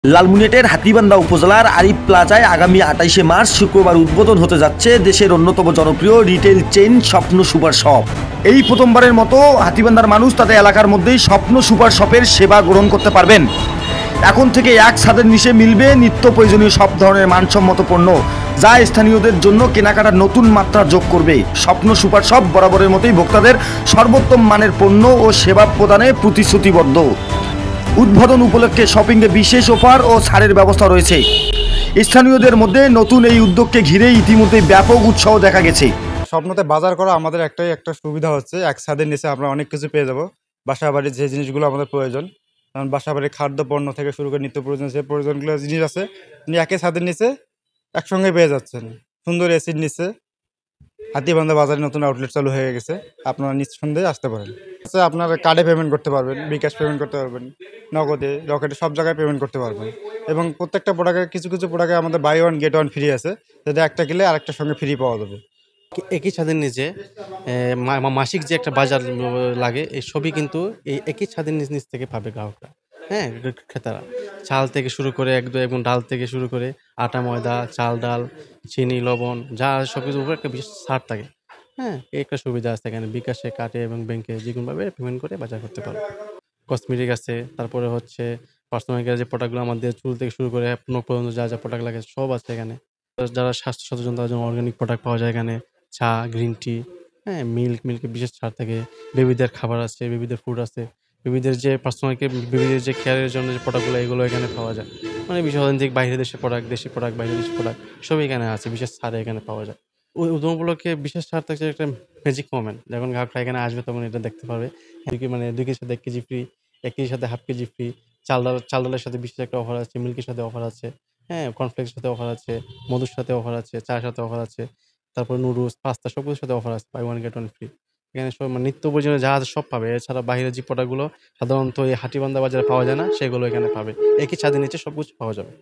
লালমনিরহাটের হাতীবান্ধা উপজেলার আরিফ প্লাজায় আগামী ২৮শে মার্চ শুক্রবার উদ্বোধন হতে যাচ্ছে দেশের অন্যতম জনপ্রিয় রিটেল চেইন স্বপ্ন সুপার শপ। এই প্রথমবারের মতো হাতীবান্ধার মানুষ তাদের এলাকার মধ্যেই স্বপ্ন সুপার শপের সেবা গ্রহণ করতে পারবেন। এখন থেকে এক ছাদের নিচে মিলবে নিত্য প্রয়োজনীয় সব ধরনের মানসম্মত পণ্য, যা স্থানীয়দের জন্য কেনাকাটার নতুন মাত্রা যোগ করবে। স্বপ্ন সুপার শপ বরাবরের মতোই ভোক্তাদের সর্বোত্তম মানের পণ্য ও সেবা প্রদানে প্রতিশ্রুতিবদ্ধ। উদ্বোধন উপলক্ষে শপিংয়ে বিশেষ অফার ও ছাড়ের ব্যবস্থা রয়েছে। স্থানীয়দের মধ্যে নতুন এই উদ্যোগকে ঘিরে ইতিমধ্যে ব্যাপক উৎসাহ দেখা গেছে। স্বপ্নতে বাজার করা আমাদের একটা সুবিধা হচ্ছে, এক ছাদের নিচে আমরা অনেক কিছু পেয়ে যাব। বাসা বাড়ির যে জিনিসগুলো আমাদের প্রয়োজন, কারণ বাসা বাড়ির খাদ্য পণ্য থেকে শুরু করে নিত্য প্রয়োজন যে প্রয়োজনগুলো জিনিস আছে, আপনি একই ছাদের নিচে একসঙ্গে পেয়ে যাচ্ছেন। সুন্দর এসির নিচে হাতীবান্ধা বাজারে নতুন আউটলেট চালু হয়ে গেছে, আপনারা নিঃসন্দেহে আসতে পারেন। আপনার কার্ডে পেমেন্ট করতে পারবেন, বিকাশ পেমেন্ট করতে পারবেন, নগদে, রকেটে, সব জায়গায় পেমেন্ট করতে পারবেন। এবং প্রত্যেকটা প্রোডাক্টে কিছু প্রোডাক্টে আমাদের buy one get one free আছে, যেটা একটা কিনলে আরেকটার সঙ্গে ফ্রি পাওয়া যাবে। একই ছাদের নিচে মাসিক যে একটা বাজার লাগে, এই সবই কিন্তু এই একই ছাদের নিচ থেকে পাবে গ্রাহকরা। হ্যাঁ, ক্রেতারা চাল থেকে শুরু করে এবং ডাল থেকে শুরু করে আটা, ময়দা, চাল, ডাল, চিনি, লবণ যা সব কিছুর উপর একটা বিশেষ ছাড় থাকে। হ্যাঁ, এই একটা সুবিধা আছে এখানে। বিকাশে কাটে এবং ব্যাংকে যেকোনোভাবে পেমেন্ট করে বাজার করতে পারো। কসমেটিক আছে, তারপরে হচ্ছে পার্সোনাল কেয়ার যে প্রোডাক্টগুলো আমাদের চুল থেকে শুরু করে নখ পর্যন্ত যা প্রোডাক্ট লাগে সব আছে এখানে। যারা স্বাস্থ্য সচেতন তাদের জন্য অর্গানিক প্রোডাক্ট পাওয়া যায় এখানে। চা, গ্রিন টি, হ্যাঁ, মিল্কে বিশেষ ছাড় থাকে। বেবিদের খাবার আছে, বেবিদের ফুড আছে। বেবিদের যে বেবিদের যে কেয়ারের জন্য যে প্রোডাক্টগুলো এগুলো এখানে পাওয়া যায়। মানে বিশেষ অথেন্টিক বাইরের দেশের প্রোডাক্ট, দেশি প্রোডাক্ট, বাইরের দেশের প্রোডাক্ট সবই এখানে আছে। বিশেষ ছাড়ে এখানে পাওয়া যায়। ওই উদ্বোধন উপলক্ষে বিশেষ ছাড় থাকছে একটা ম্যাজিক মোমেন্ট। যখন গ্রাহকরা এখানে আসবে তখন এটা দেখতে পারবে। ২ কেজির সাথে ১ কেজি ফ্রি, ১ কেজির সাথে হাফ কেজি ফ্রি। চাল ডালের সাথে বিশেষ একটা অফার আছে, মিল্কের সাথে অফার আছে। হ্যাঁ, কর্নফ্লেক্সের সাথে অফার আছে, মধুর সাথে অফার আছে, চায়ের সাথে অফার আছে। তারপর নুডলস, পাস্তা সবকিছুর সাথে অফার আছে। Buy one get one free. এখানে সব মানে নিত্য প্রয়োজনীয় যা আছে সব পাবে। এছাড়া বাহিরের যে প্রোডাক্টগুলো সাধারণত এই হাটিবান্ধা বাজারে পাওয়া যায় না, সেগুলো এখানে পাবে। একই ছাদের নিচে সবকিছু পাওয়া যাবে।